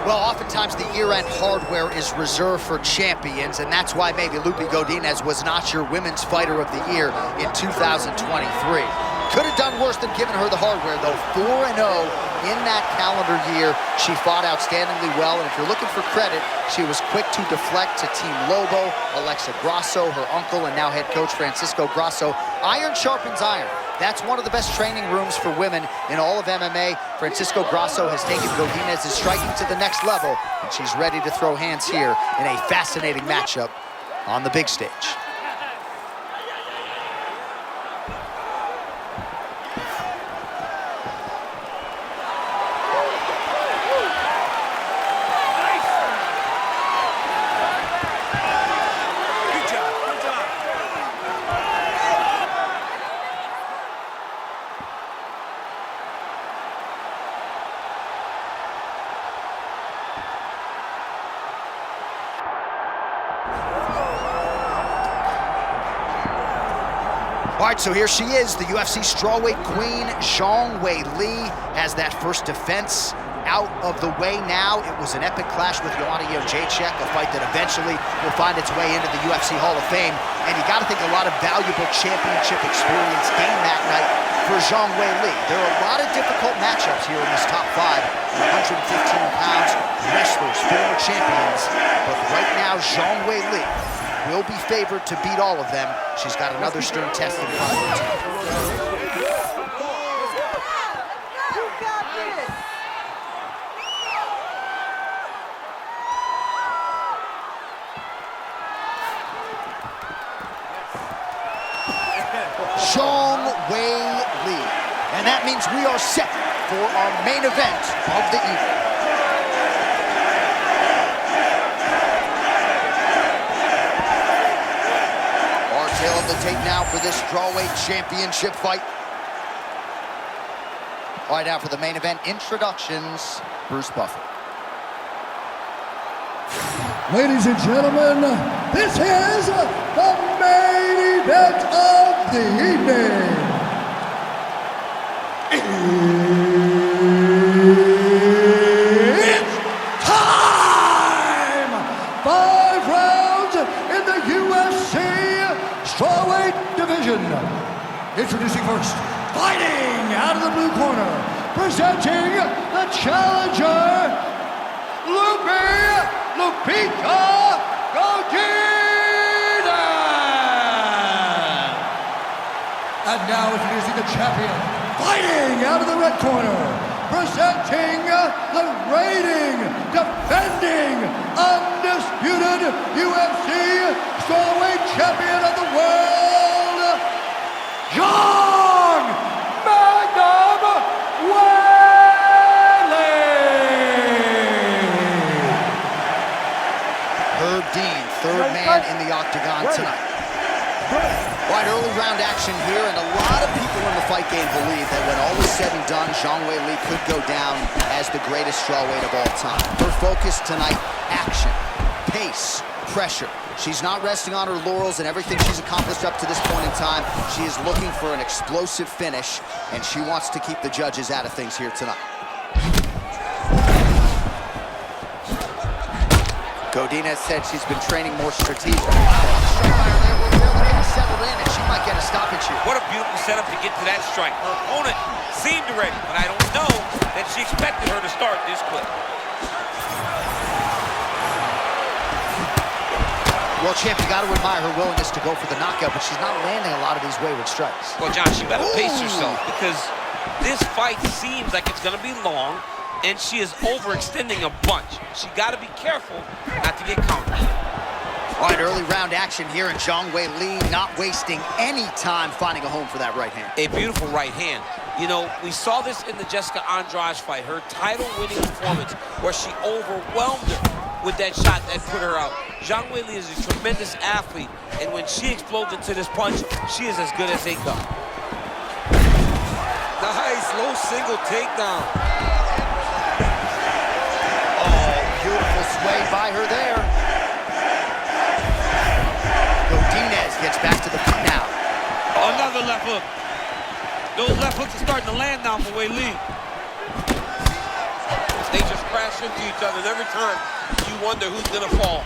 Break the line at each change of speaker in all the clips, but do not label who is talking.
Well, oftentimes the year-end hardware is reserved for champions, and that's why maybe Loopy Godinez was not your Women's Fighter of the Year in 2023. Could have done worse than giving her the hardware, though. 4-0 in that calendar year. She fought outstandingly well, and if you're looking for credit, she was quick to deflect to Team Lobo, Alexa Grasso, her uncle, and now head coach Francisco Grasso. Iron sharpens iron. That's one of the best training rooms for women in all of MMA. Francisco Grasso has taken Godinez's striking to the next level, and she's ready to throw hands here in a fascinating matchup on the big stage. All right, so here she is, the UFC strawweight queen, Zhang Weili, has that first defense out of the way now. It was an epic clash with Joanna Jędrzejczyk, a fight that eventually will find its way into the UFC Hall of Fame. And you gotta think a lot of valuable championship experience gained that night for Zhang Weili. There are a lot of difficult matchups here in this top 5. 115 pounds, wrestlers, former champions. But right now, Zhang Weili will be favored to beat all of them. She's got another stern test in front of her. Zhang Weili. And that means we are set for our main event of the evening. Tail of the tape now for this strawweight championship fight. All right, now for the main event introductions, Bruce Buffer.
Ladies and gentlemen, this is the main event of the evening. It's time! 5 rounds in the UFC strawweight division. Introducing first, fighting out of the blue corner, presenting the challenger, Loopy Godinez. And now introducing the champion, fighting out of the red corner, presenting the reigning, defending, undisputed UFC strawweight champion of the world, Zhang Weili.
Herb Dean, third man in the octagon tonight. Right, early round action here, and a lot of people in the fight game believe that when all is said and done, Zhang Weili could go down as the greatest strawweight of all time. Her focus tonight, action, pace, pressure. She's not resting on her laurels and everything she's accomplished up to this point in time. She is looking for an explosive finish, and she wants to keep the judges out of things here tonight. Godinez said she's been training more strategically. Settled in, and she might get a stoppage here.
What a beautiful setup to get to that strike. Her opponent seemed ready, but I don't know that she expected her to start this quick.
Well, champ, you got to admire her willingness to go for the knockout, but she's not landing a lot of these wayward strikes.
Well, John, she better pace herself, because this fight seems like it's going to be long, and she is overextending a bunch. She got to be careful not to get countered.
All right, early round action here, and Zhang Weili not wasting any time finding a home for that right hand.
A beautiful right hand. You know, we saw this in the Jessica Andrade fight, her title-winning performance, where she overwhelmed her with that shot that put her out. Zhang Weili is a tremendous athlete, and when she explodes into this punch, she is as good as they come. Nice, low single takedown.
Oh, beautiful sway by her there. Godinez gets back to the feet now.
Another left hook. Those left hooks are starting to land now for Weili. They just crashed crash into each other, and every time you wonder who's gonna fall.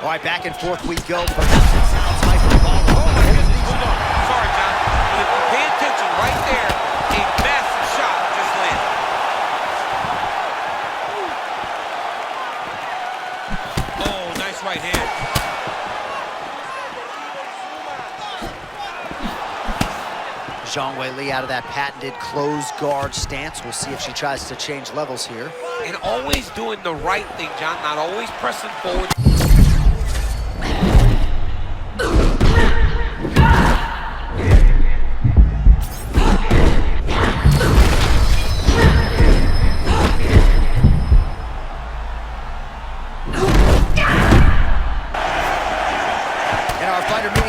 All right, back and forth we go. Perhaps it sounds like the ball.
Oh my goodness, hold on. Sorry, John. But if you pay attention right there, a massive shot just landed. Oh, nice right hand.
Zhang Weili out of that patented closed guard stance. We'll see if she tries to change levels here.
And always doing the right thing, John, not always pressing forward.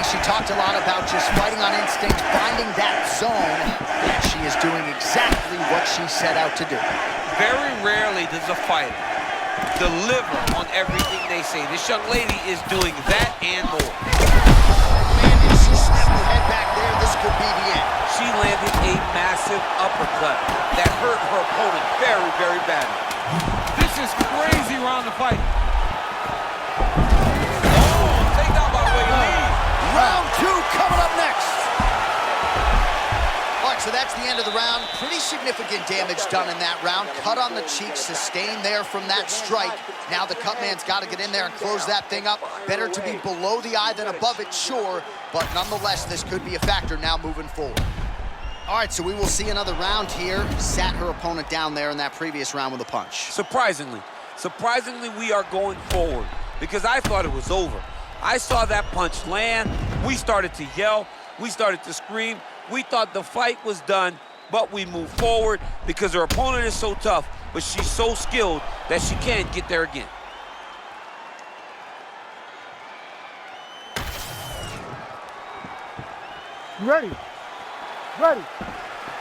She talked a lot about just fighting on instinct, finding that zone, and she is doing exactly what she set out to do.
Very rarely does a fighter deliver on everything they say. This young lady is doing that and more.
Man, if she snapped her head back there, this could be the end.
She landed a massive uppercut that hurt her opponent very, very badly.
This is crazy round to fight.
Round two coming up next. All right, so that's the end of the round. Pretty significant damage done in that round. Cut on the cheek, sustained there from that strike. Now the cut man's got to get in there and close that thing up. Better to be below the eye than above it, sure. But nonetheless, this could be a factor now moving forward. All right, so we will see another round here. Sat her opponent down there in that previous round with a punch.
Surprisingly, we are going forward because I thought it was over. I saw that punch land. We started to yell. We started to scream. We thought the fight was done, but we moved forward because her opponent is so tough, but she's so skilled that she can't get there again.
Ready. Ready.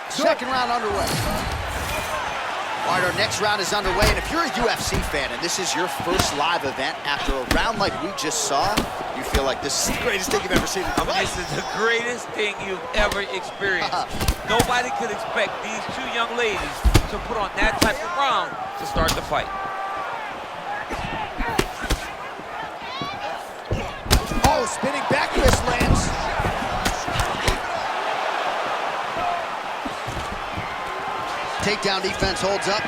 Second round underway. All right, our next round is underway, and if you're a UFC fan and this is your first live event after a round like we just saw, you feel like this is the greatest thing you've ever seen in your life.
This is the greatest thing you've ever experienced. Nobody could expect these two young ladies to put on that type of round to start the fight.
Oh, spinning back fist lands. Takedown defense holds up.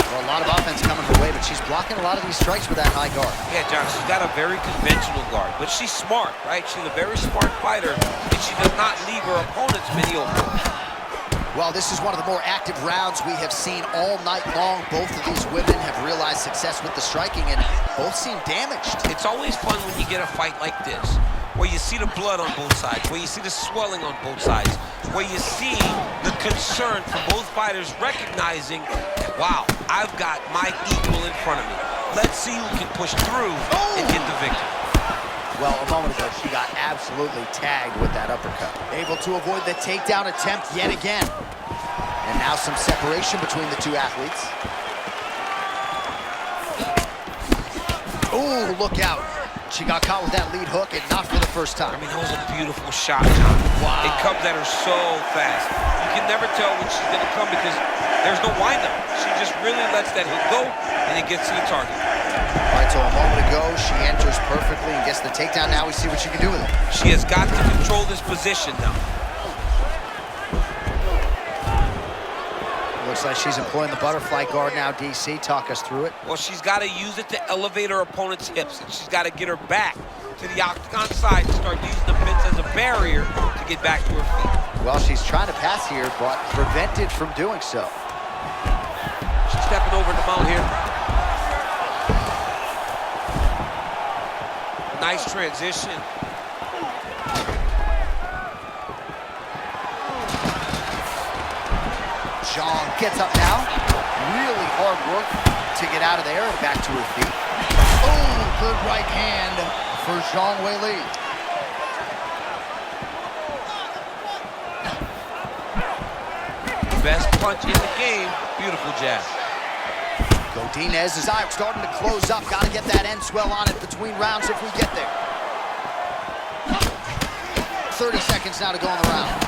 Well, a lot of offense coming her way, but she's blocking a lot of these strikes with that high guard.
Yeah, John, she's got a very conventional guard, but she's smart, right? She's a very smart fighter, and she does not leave her opponents many openings.
Well, this is one of the more active rounds we have seen all night long. Both of these women have realized success with the striking, and both seem damaged.
It's always fun when you get a fight like this, where you see the blood on both sides, where you see the swelling on both sides, where you see the concern from both fighters recognizing, wow, I've got my equal in front of me. Let's see who can push through and get the victory.
Well, a moment ago, she got absolutely tagged with that uppercut. Able to avoid the takedown attempt yet again. And now some separation between the two athletes. Oh, look out. She got caught with that lead hook, and not for the first time.
I mean, that was a beautiful shot, John.
Wow.
It comes at her so fast. You can never tell when she's gonna come because there's no windup. She just really lets that hook go, and it gets to the target.
All right, so a moment ago, she enters perfectly and gets the takedown. Now we see what she can do with it.
She has got to control this position now.
Looks like she's employing the butterfly guard now, DC. Talk us through it.
Well, she's got to use it to elevate her opponent's hips, and she's got to get her back to the octagon side and start using the mitts as a barrier to get back to her feet.
Well, she's trying to pass here, but prevented from doing so.
She's stepping over the mount here. Nice transition.
Zhang gets up now. Really hard work to get out of there and back to her feet. Oh, good right hand for Zhang Weili.
Best punch in the game. Beautiful jab.
Godinez's eye starting to close up. Got to get that end swell on it between rounds if we get there. 30 seconds now to go in the round.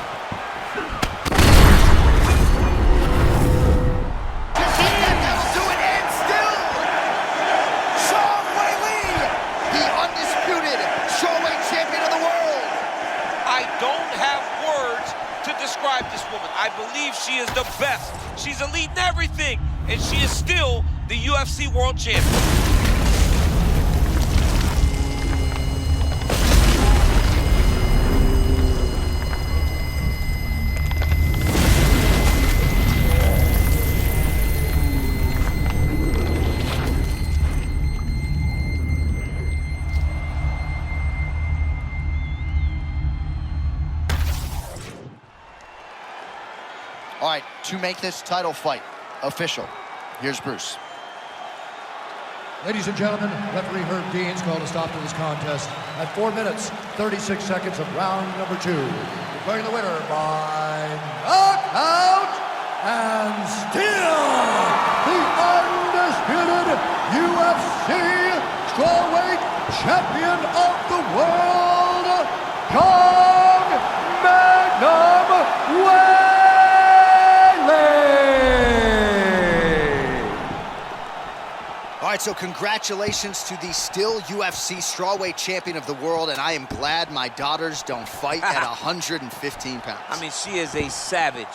She's elite in everything, and she is still the UFC World Champion.
All right, to make this title fight official, here's Bruce.
Ladies and gentlemen, referee Herb Dean's called a stop to this contest at 4 minutes, 36 seconds of round number 2. Declaring the winner by knockout and still the undisputed UFC strawweight champion of the world, Zhang Weili.
All right, so congratulations to the still UFC strawweight champion of the world, and I am glad my daughters don't fight at 115 pounds.
I mean, she is a savage.